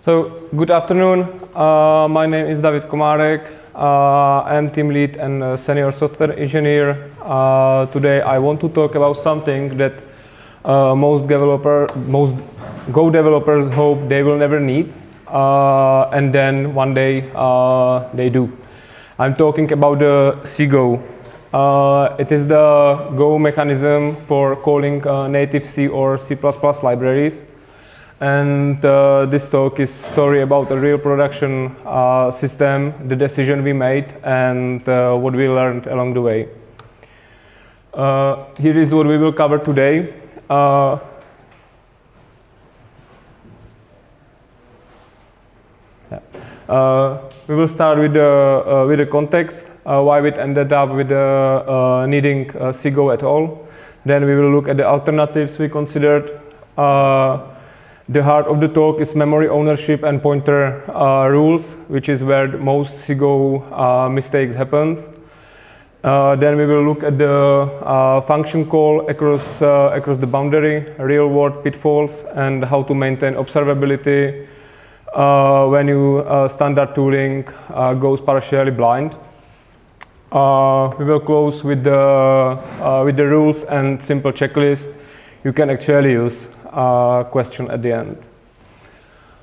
So, good afternoon. My name is Komárek. I am team lead and senior software engineer. Today I want to talk about something that most Go developers hope they will never need, and then one day they do. I'm talking about the CGO. It is the Go mechanism for calling native C or C++ libraries. And this talk is a story about a real production system, the decision we made, and what we learned along the way. Here is what we will cover today. We will start with the context, why we ended up with needing CGO at all. Then we will look at the alternatives we considered. The heart of the talk is memory ownership and pointer rules, which is where most CGO mistakes happens. Then we will look at the function call across the boundary, real-world pitfalls, and how to maintain observability when your standard tooling goes partially blind. We will close with the rules and simple checklist you can actually use. Question at the end.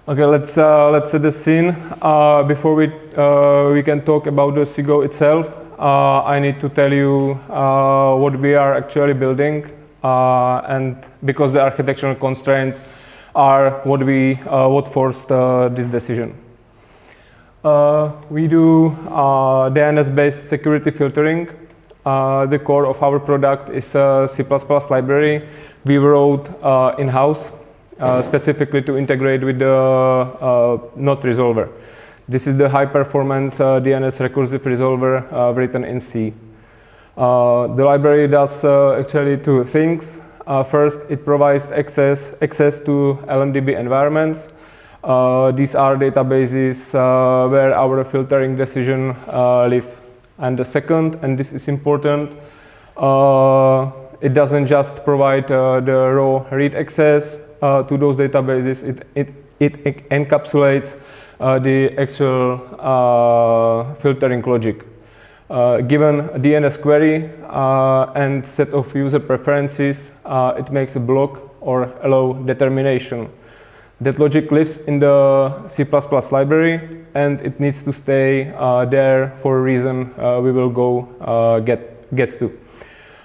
Okay, let's set the scene. Before we can talk about the CGO itself, I need to tell you what we are actually building, and because the architectural constraints are what forced this decision. We do DNS-based security filtering. The core of our product is a C++ library we wrote in-house, specifically to integrate with the not resolver. This is the high-performance DNS recursive resolver written in C. The library does actually two things. First, it provides access to LMDB environments. These are databases where our filtering decision live. And the second, and this is important, it doesn't just provide the raw read access to those databases, it encapsulates the actual filtering logic. Given a DNS query and set of user preferences, it makes a block or allow determination. That logic lives in the C++ library, and it needs to stay there for a reason we will go get to.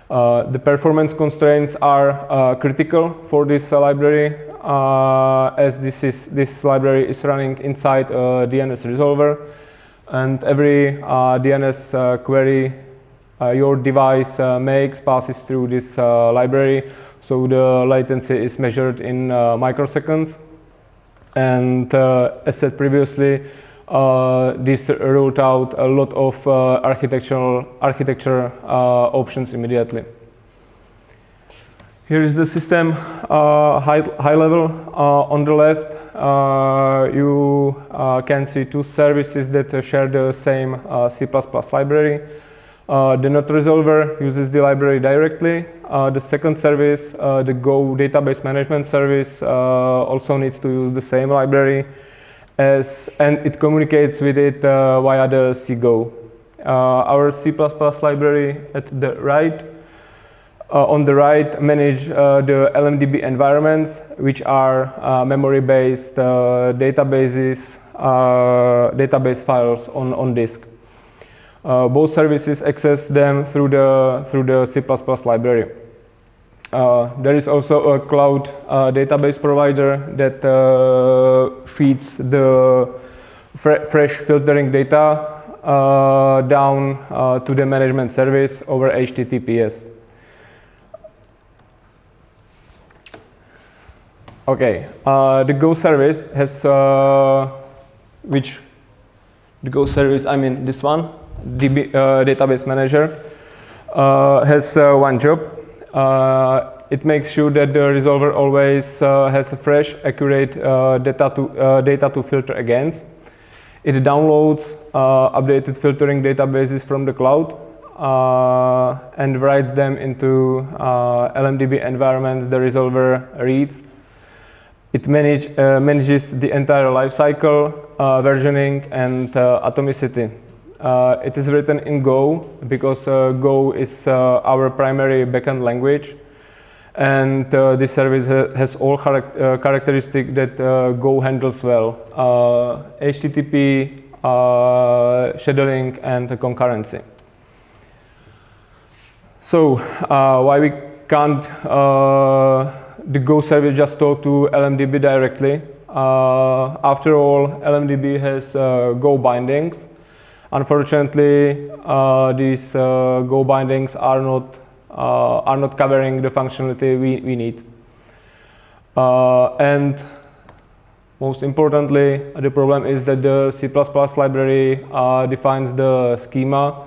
The performance constraints are critical for this library, as this library is running inside a DNS resolver, and every DNS query your device makes passes through this library, so the latency is measured in microseconds. And as said previously, this ruled out a lot of architecture options immediately. Here is the system high level. On the left, you can see two services that share the same C++ library. The not resolver uses the library directly. The second service, the Go database management service, also needs to use the same library, and it communicates with it via the CGO. Our C++ library at the right, on the right, manage the LMDB environments, which are memory-based database files on disk. Both services access them through the C++ library. There is also a cloud database provider that feeds the fresh filtering data down to the management service over HTTPS. Okay, the Go service has I mean this one. Database manager has one job. It makes sure that the resolver always has a fresh, accurate data to filter against. It downloads updated filtering databases from the cloud and writes them into LMDB environments the resolver reads. It manages the entire lifecycle, versioning, and atomicity. It is written in Go because Go is our primary backend language, and this service has all characteristics that Go handles well: HTTP, scheduling, and concurrency. So why we can't the Go service just talk to LMDB directly? After all, LMDB has Go bindings. Unfortunately, these Go bindings are not covering the functionality we need. And most importantly, the problem is that the C++ library defines the schema.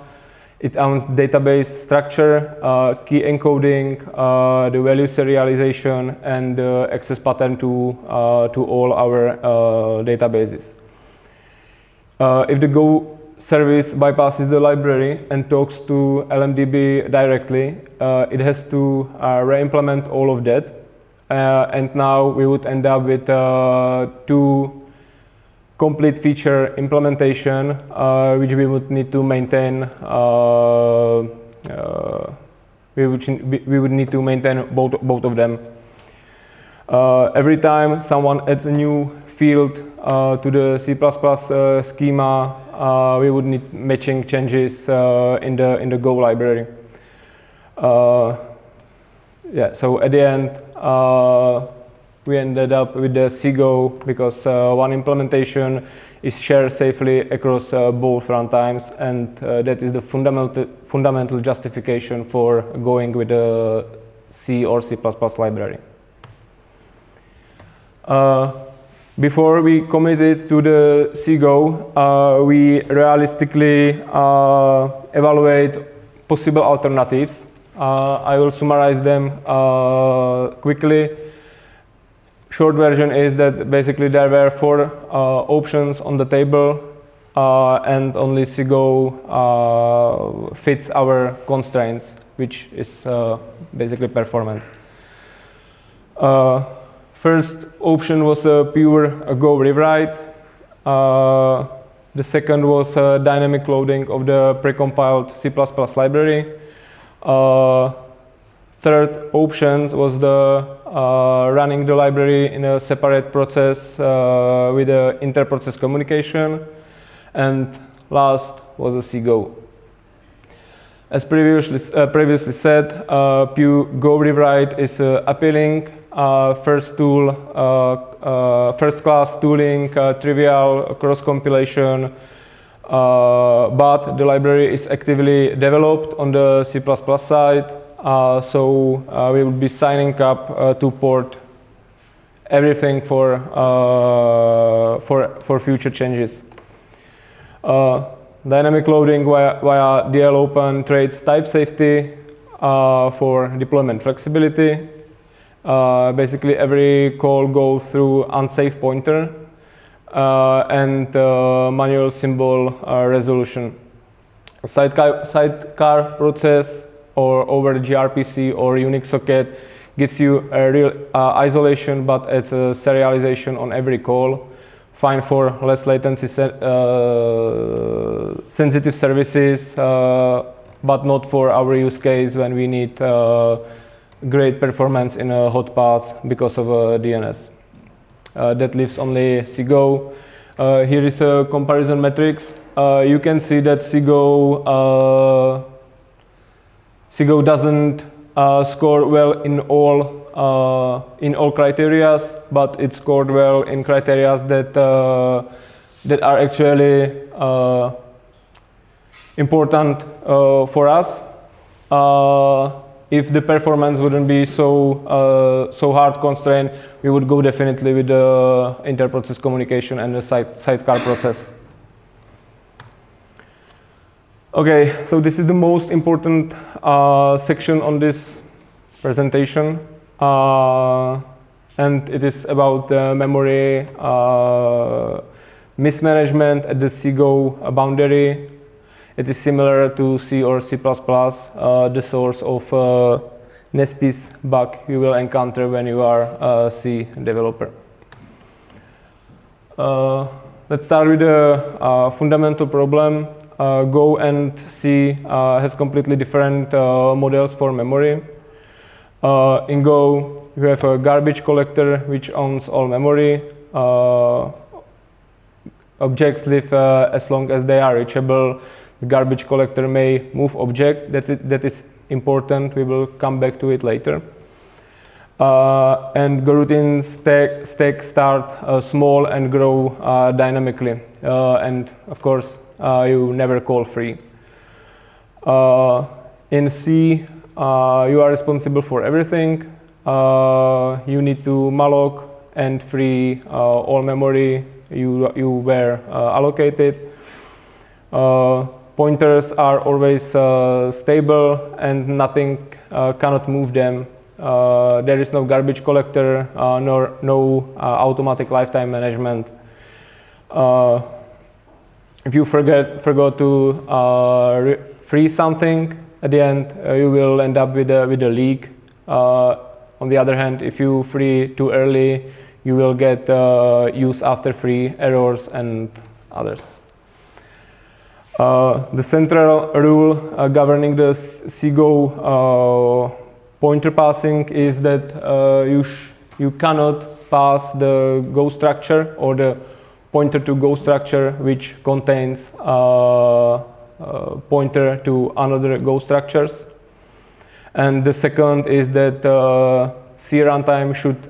It owns database structure, key encoding, the value serialization, and the access pattern to all our databases. If the Go service bypasses the library and talks to LMDB directly, it has to re-implement all of that. And now we would end up with two complete feature implementation, which we would need to maintain. We would need to maintain both of them. Every time someone adds a new field to the C++ schema, we would need matching changes in the Go library. Yeah, so at the end, we ended up with the CGO because one implementation is shared safely across both runtimes, and that is the fundamental justification for going with the C or C++ library. Before we committed to the CGO, we realistically evaluate possible alternatives. I will summarize them quickly. Short version is that basically there were 4 options on the table, and only CGO fits our constraints, which is basically performance. First option was a pure Go rewrite. The second was dynamic loading of the precompiled C++ library. Third option was the running the library in a separate process with inter-process communication. And last was a CGO. As previously said, pure Go rewrite is appealing. First class tooling, trivial cross compilation, but the library is actively developed on the C++ side. So we will be signing up to port everything for future changes. Dynamic loading via DL open trades type safety for deployment flexibility. Basically, every call goes through unsafe pointer and manual symbol resolution. Sidecar process or over the gRPC or Unix socket gives you a real isolation, but it's a serialization on every call. Fine for less latency sensitive services, but not for our use case when we need great performance in a hot path because of DNS. That leaves only CGO. Here is a comparison matrix. You can see that CGO doesn't score well in all criteria, but it scored well in criteria that are actually important for us. If the performance wouldn't be so hard constrained, we would go definitely with the inter-process communication and the sidecar process. Okay, so this is the most important section on this presentation, and it is about memory mismanagement at the CGO boundary. It is similar to C or C++, the source of nesties bug you will encounter when you are a C developer. Let's start with the fundamental problem. Go and C has completely different models for memory. In Go, you have a garbage collector which owns all memory. Objects live as long as they are reachable. The garbage collector may move object. That is important. We will come back to it later. And Go routines stack start small and grow dynamically. And of course, you never call free. In C, you are responsible for everything. You need to malloc and free all memory you were allocated. Pointers are always stable and nothing cannot move them. There is no garbage collector, nor no automatic lifetime management. If you forgot to free something, at the end you will end up with a leak. On the other hand, if you free too early, you will get use after free errors and others. The central rule governing the CGO pointer passing is that you cannot pass the Go structure or the pointer to Go structure which contains pointer to another Go structures. And the second is that C runtime should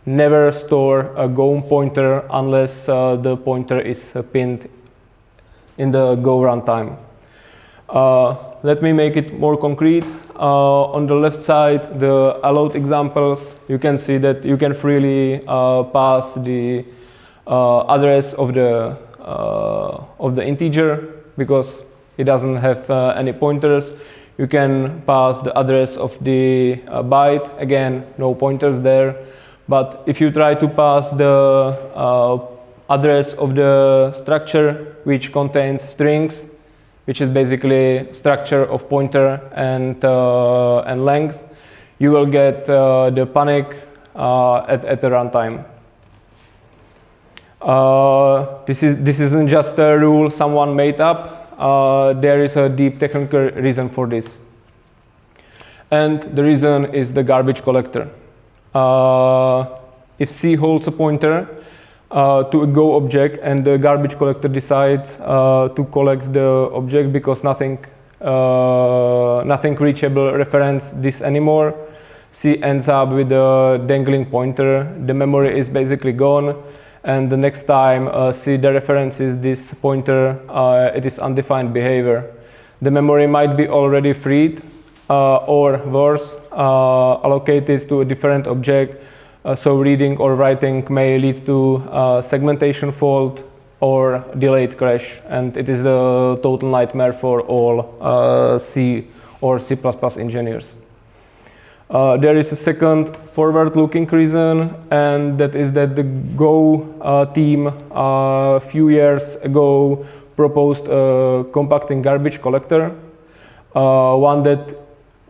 never store a Go pointer unless the pointer is pinned in the Go runtime. Let me make it more concrete. On the left side, the allowed examples, you can see that you can freely pass the address of the integer because it doesn't have any pointers. You can pass the address of the byte. Again, no pointers there. But if you try to pass the address of the structure which contains strings, which is basically structure of pointer and length, you will get the panic at the runtime. This isn't just a rule someone made up. There is a deep technical reason for this. And the reason is the garbage collector. If C holds a pointer to a Go object and the garbage collector decides to collect the object because nothing reachable reference this anymore, C ends up with a dangling pointer. The memory is basically gone, and the next time C dereferences this pointer, it is undefined behavior. The memory might be already freed or worse, allocated to a different object. So reading or writing may lead to segmentation fault or delayed crash, and it is the total nightmare for all C or C++ engineers. There is a second forward-looking reason, and that is that the Go team a few years ago proposed a compacting garbage collector, one that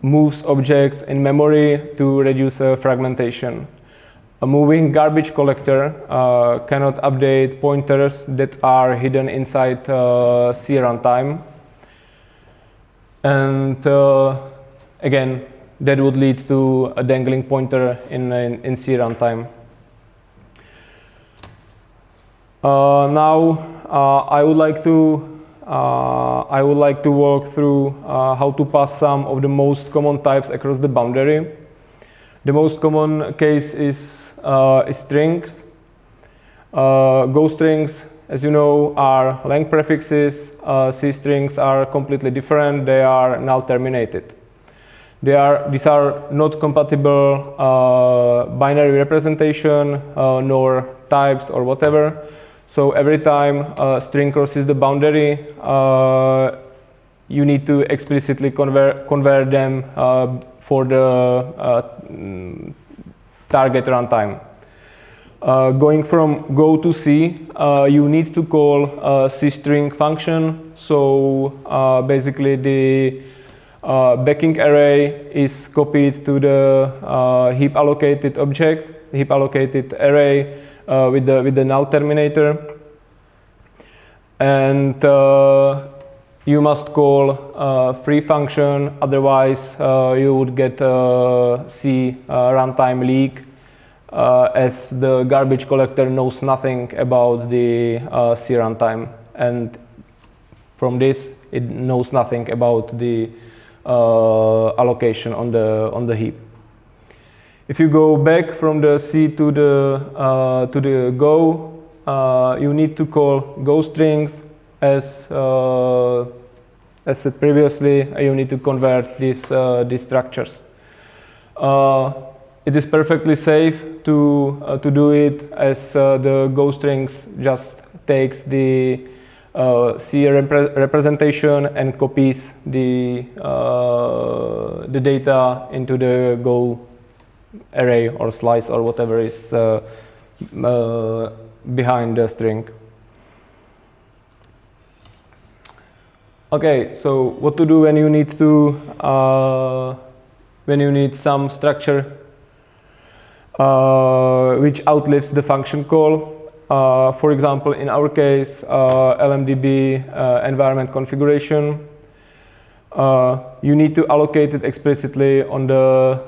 moves objects in memory to reduce fragmentation. A moving garbage collector cannot update pointers that are hidden inside C runtime. And again, that would lead to a dangling pointer in C runtime. Now, I would like to walk through how to pass some of the most common types across the boundary. The most common case is strings. Go strings, as you know, are length prefixes. C strings are completely different. They are now terminated. These are not compatible binary representation, nor types or whatever. So every time a string crosses the boundary, you need to explicitly convert them for the target runtime. Going from Go to C, you need to call a C-string function. So basically the backing array is copied to the heap allocated object. The heap allocated array with the null terminator, and you must call free function, otherwise you would get C runtime leak, as the garbage collector knows nothing about the C runtime, and from this it knows nothing about the allocation on the heap. If you go back from the C to the Go, you need to call Go strings. As said previously, you need to convert these structures. It is perfectly safe to do it, as the Go strings just takes the C representation and copies the data into the Go array or slice or whatever is behind the string. Okay, so what to do when you need to some structure which outlives the function call. For example, in our case, LMDB environment configuration. You need to allocate it explicitly on the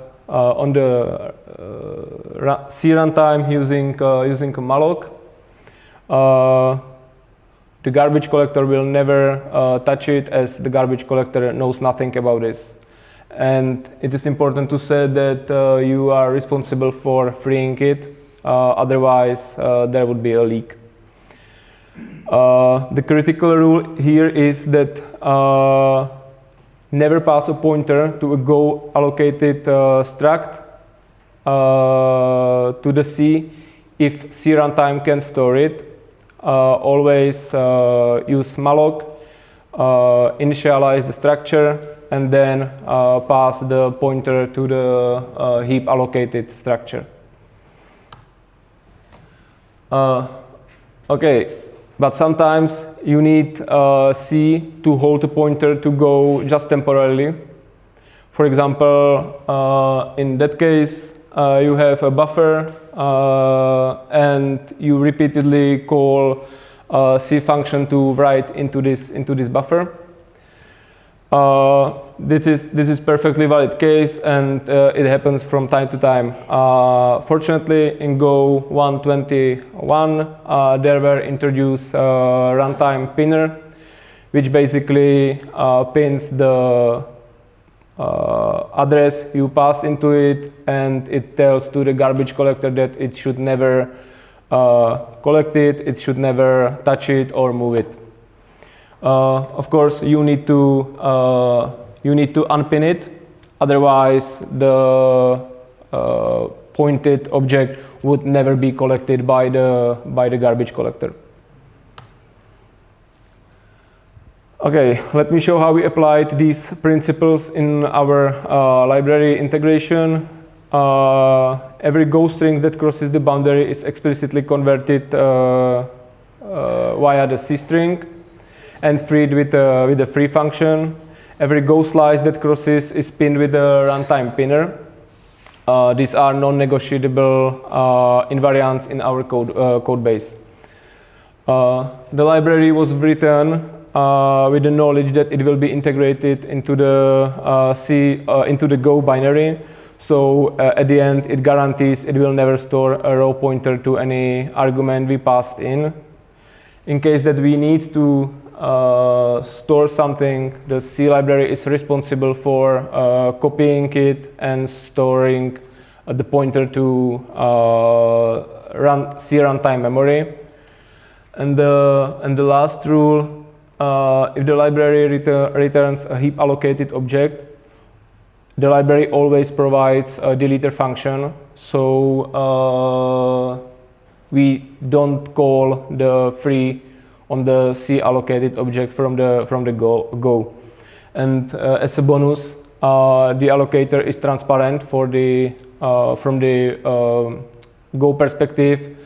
C runtime using malloc. The garbage collector will never touch it, as the garbage collector knows nothing about this. And it is important to say that you are responsible for freeing it, otherwise there would be a leak. The critical rule here is that never pass a pointer to a Go allocated struct to the C if C runtime can store it. Always use malloc, initialize the structure, and then pass the pointer to the heap allocated structure. Okay, but sometimes you need C to hold a pointer to Go just temporarily. For example, in that case, you have a buffer and you repeatedly call C function to write into this buffer. This is perfectly valid case, and it happens from time to time. Fortunately, in Go 1.21, there were introduced runtime pinner, which basically pins the address you passed into it, and it tells to the garbage collector that it should never collect it, it should never touch it or move it. Of course, you need to unpin it, otherwise the pointed object would never be collected by the garbage collector. Okay, let me show how we applied these principles in our library integration. Every Go string that crosses the boundary is explicitly converted via the C string and freed with the free function. Every Go slice that crosses is pinned with a runtime pinner. These are non-negotiable invariants in our code base. The library was written with the knowledge that it will be integrated into the into the Go binary. So at the end, it guarantees it will never store a row pointer to any argument we passed in. In case that we need to store something, the C library is responsible for copying it and storing the pointer to C runtime memory. And the last rule, if the library returns a heap allocated object, the library always provides a deleter function, so we don't call the free on the C allocated object from the Go. And as a bonus, the allocator is transparent for the from the Go perspective,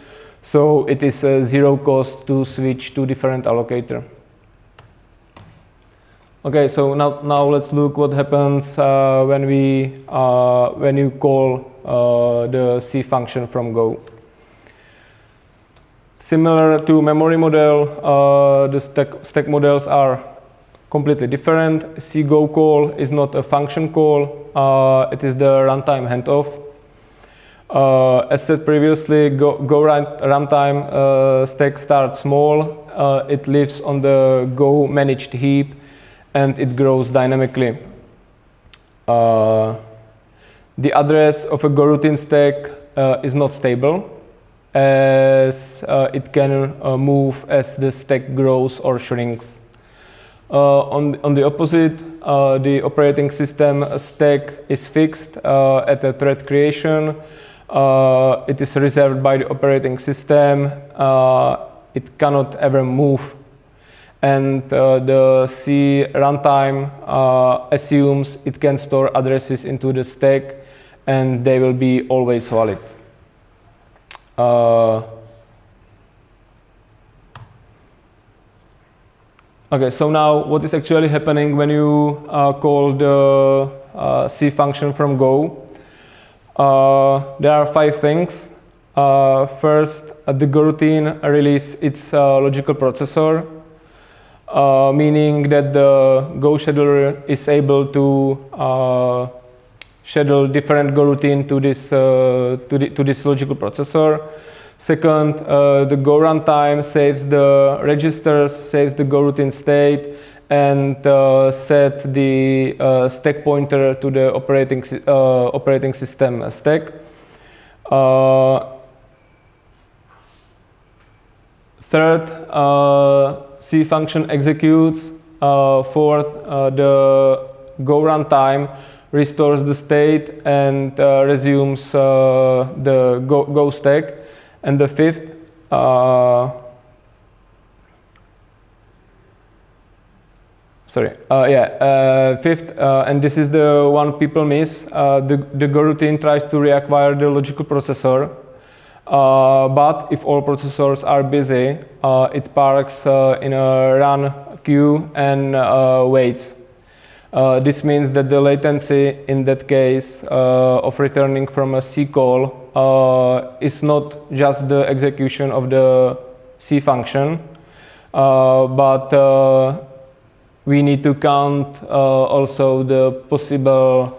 so it is zero cost to switch to different allocator. Okay, so now let's look what happens when you call the C function from Go. Similar to memory model, the stack models are completely different. cgo call is not a function call, it is the runtime handoff. As said previously, Go runtime stack starts small, it lives on the Go managed heap, and it grows dynamically. The address of a Go routine stack is not stable, as it can move as the stack grows or shrinks. On the opposite, the operating system stack is fixed at a thread creation. It is reserved by the operating system. It cannot ever move. And the C runtime assumes it can store addresses into the stack, and they will be always valid. Okay, so now what is actually happening when you call the C function from Go? There are 5 things. First, the Go routine releases its logical processor, meaning that the Go scheduler is able to schedule different Go routine to this logical processor. Second, the Go runtime saves the registers, saves the Go routine state, and set the stack pointer to the operating system stack. Third, C function executes. Fourth, the Go runtime restores the state and resumes the Go stack. And the fifth, fifth, and this is the one people miss. The Go routine tries to reacquire the logical processor, but if all processors are busy, it parks in a run queue and waits. This means that the latency in that case of returning from a C call is not just the execution of the C function, but we need to count also the possible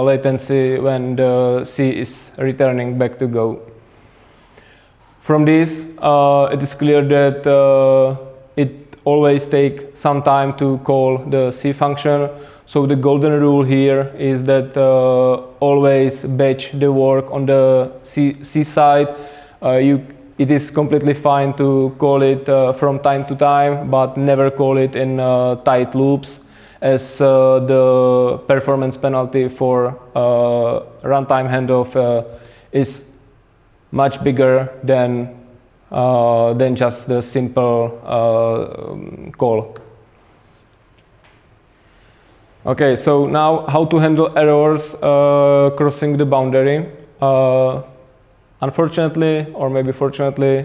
latency when the C is returning back to Go. From this, it is clear that it always takes some time to call the C function. So the golden rule here is that always batch the work on the C side. It is completely fine to call it from time to time, but never call it in tight loops, as the performance penalty for runtime handoff is much bigger than just the simple call. Okay, so now how to handle errors crossing the boundary. Unfortunately, or maybe fortunately,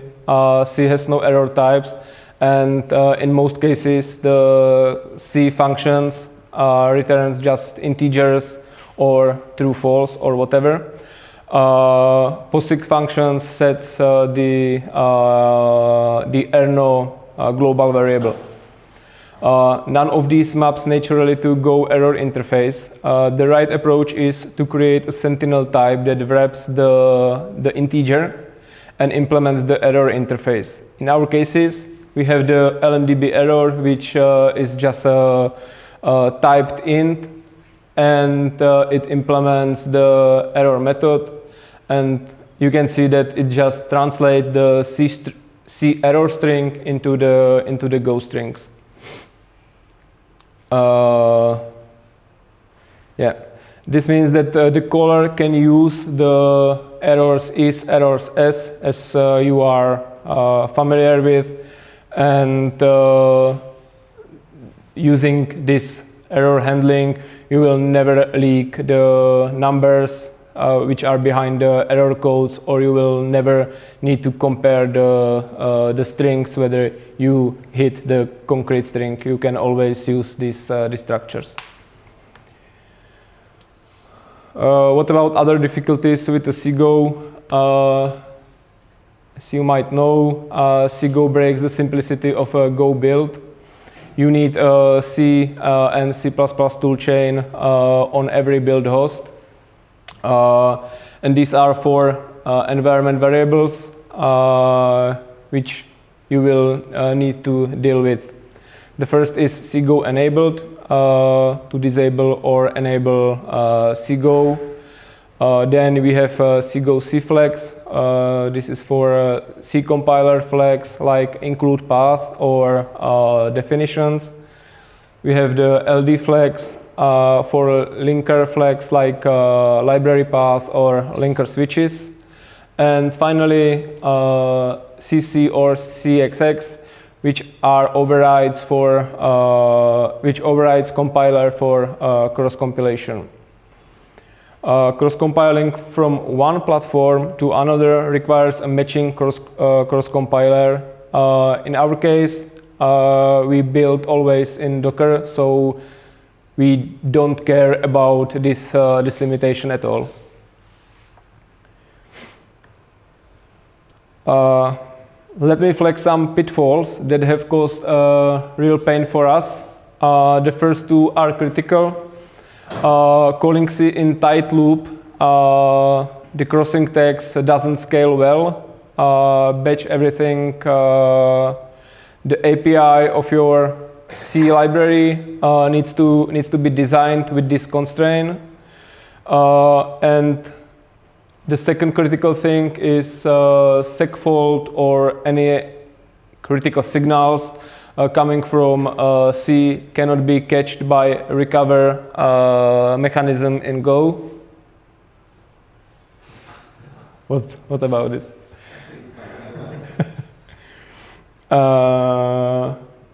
C has no error types, and in most cases the C functions returns just integers or true false or whatever. POSIX functions sets the errno global variable. None of these maps naturally to Go error interface. The right approach is to create a sentinel type that wraps the integer and implements the error interface. In our cases, we have the LMDB error, which is just a typed int, and it implements the error method, and you can see that it just translates the C error string into the Go strings. This means that the caller can use the errors is, errors as you are familiar with, and using this error handling, you will never leak the numbers which are behind the error codes, or you will never need to compare the strings whether you hit the concrete string. You can always use these structures. What about other difficulties with the cgo? as you might know, C-Go breaks the simplicity of a Go build. You need a C and C++ toolchain on every build host. And these are 4 environment variables which you will need to deal with. The first is C-Go enabled, to disable or enable C-Go. Then we have C-Go C-flags. This is for C compiler flags like include path or definitions. We have the LD flags for linker flags like library path or linker switches. And finally, CC or CXX, which are overrides for which overrides compiler for cross compilation. Cross compiling from one platform to another requires a matching cross compiler. In our case, we build always in Docker, so we don't care about this limitation at all. Let me flag some pitfalls that have caused real pain for us. The first 2 are critical. Calling C in tight loop, the crossing tags doesn't scale well. Batch everything. The API of your C library needs to be designed with this constraint. And the second critical thing is segfault or any critical signals coming from C cannot be catched by recover mechanism in Go. What about this?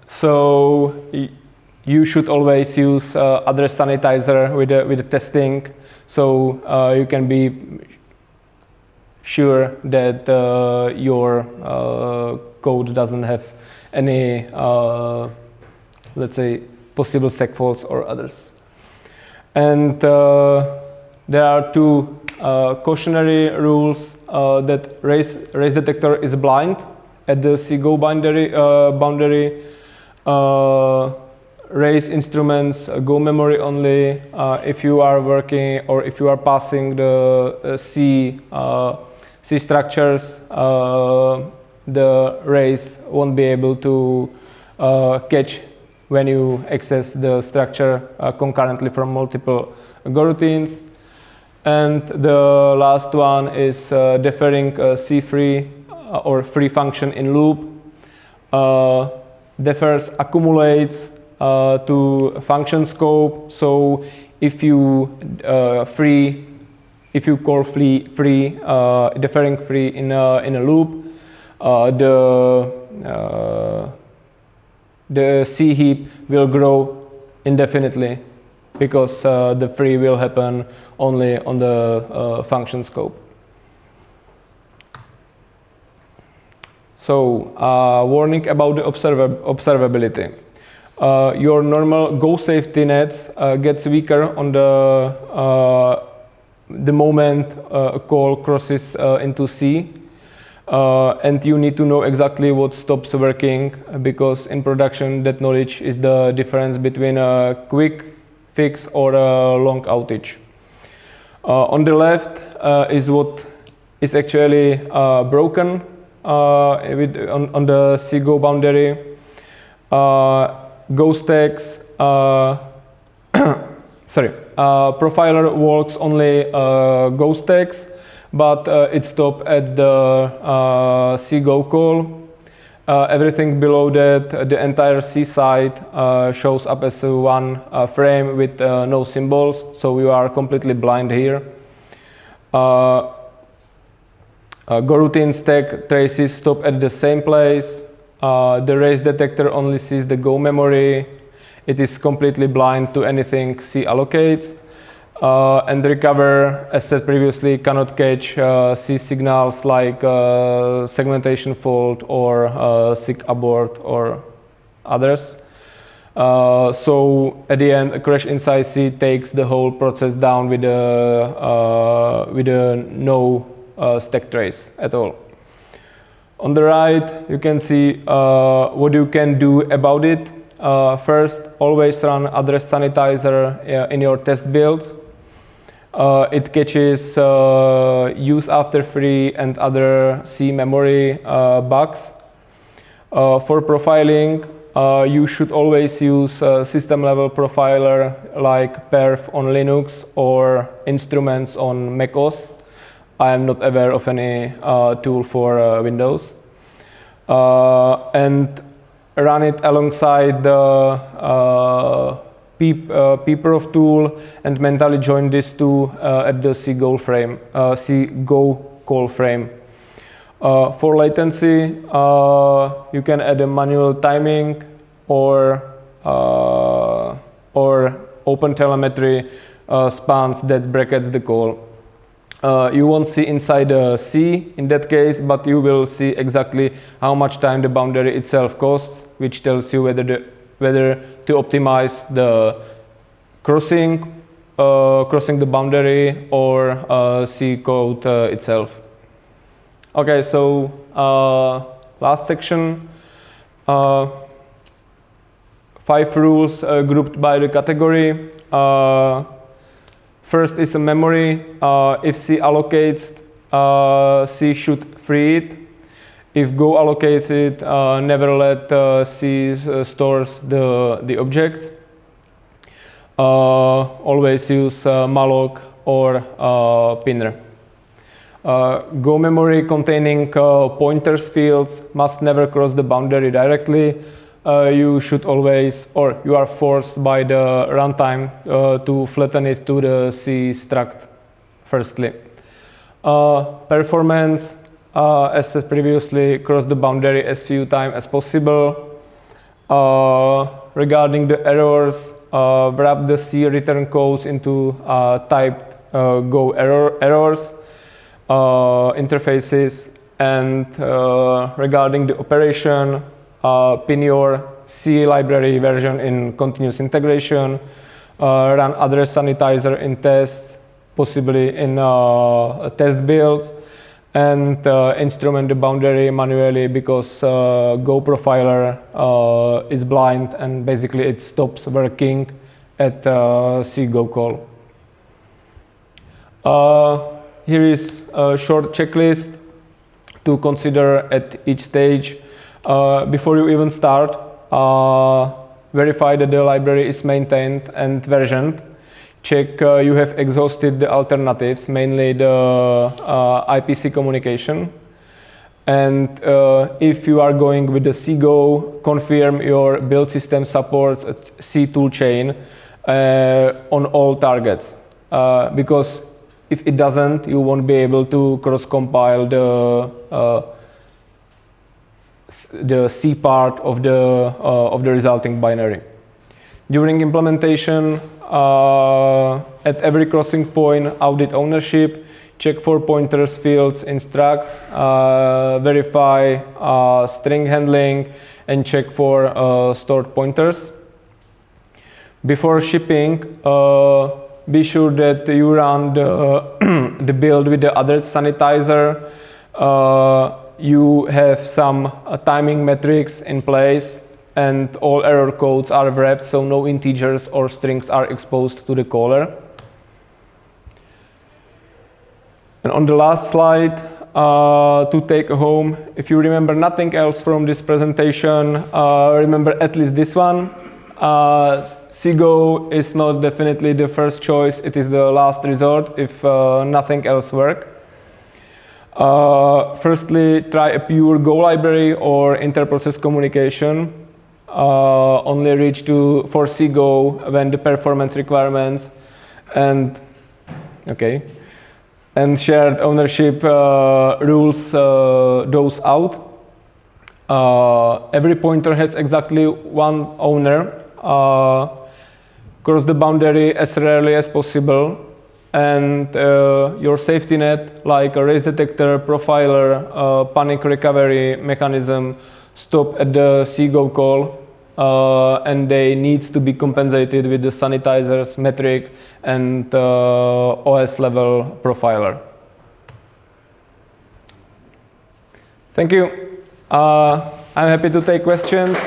So you should always use address sanitizer with the testing, so you can be sure that your code doesn't have any, let's say, possible segfaults or others. And there are 2 cautionary rules that race detector is blind at the C-Go boundary. Race instruments Go memory only. If you are working or if you are passing the C structures, the race won't be able to catch when you access the structure concurrently from multiple goroutines. And the last one is deferring C-free or free function in loop. Defers accumulates to function scope. So if you call free deferring free in a loop, the C heap will grow indefinitely because the free will happen only on the function scope. So, warning about the observability. Your normal Go safety nets gets weaker on the moment a call crosses into C. And you need to know exactly what stops working, because in production that knowledge is the difference between a quick fix or a long outage. On the left is what is actually broken on the C-Go boundary. Go stacks, profiler works only Go stacks, but it stops at the C-Go call. Everything below that, the entire C side shows up as one frame with no symbols, so you are completely blind here. Goroutine stack traces stop at the same place. The race detector only sees the Go memory. It is completely blind to anything C allocates. And recover, as said previously, cannot catch C signals like segmentation fault or sick abort or others. So at the end, a crash inside C takes the whole process down with a no stack trace at all. On the right, you can see what you can do about it. First, always run address sanitizer in your test builds. It catches use after free and other C memory bugs. For profiling, you should always use a system level profiler like perf on Linux or instruments on macOS. I am not aware of any tool for Windows. And run it alongside the pprof tool and mentally join these two at the cgo call frame. For latency, you can add a manual timing or open telemetry spans that brackets the call. You won't see inside a C in that case, but you will see exactly how much time the boundary itself costs, which tells you whether to optimize the crossing the boundary or C code itself. Okay, so last section, 5 rules grouped by the category. First is a memory. If C allocates, C should free it. If Go allocates it, never let C stores the object. Always use malloc or pinner. Go memory containing pointers fields must never cross the boundary directly. You should always, or you are forced by the runtime to flatten it to the C struct firstly. Performance, as said previously, cross the boundary as few times as possible. Regarding the errors, wrap the C return codes into typed Go errors, interfaces, and regarding the operation, pin your C library version in continuous integration, run address sanitizer in tests, possibly in test builds, and instrument the boundary manually because Go profiler is blind and basically it stops working at C Go call. Here is a short checklist to consider at each stage. Before you even start, verify that the library is maintained and versioned. Check you have exhausted the alternatives, mainly the IPC communication. And if you are going with the CGO, confirm your build system supports a C toolchain on all targets. Because if it doesn't, you won't be able to cross-compile the C part of the resulting binary. During implementation, at every crossing point, audit ownership, check for pointers fields in structs, verify string handling, and check for stored pointers. Before shipping, be sure that you run the build with the other sanitizer. You have some timing metrics in place, and all error codes are wrapped so no integers or strings are exposed to the caller. And on the last slide, to take home, if you remember nothing else from this presentation, remember at least this one. CGO is not definitely the first choice, it is the last resort if nothing else works. Firstly, try a pure Go library or inter-process communication. Only reach for CGO when the performance requirements and shared ownership rules those out. Every pointer has exactly one owner. Cross the boundary as rarely as possible. And your safety net, like a race detector, profiler, panic recovery mechanism, stop at the CGO call, and they need to be compensated with the sanitizers, metric, and OS level profiler. Thank you. I'm happy to take questions.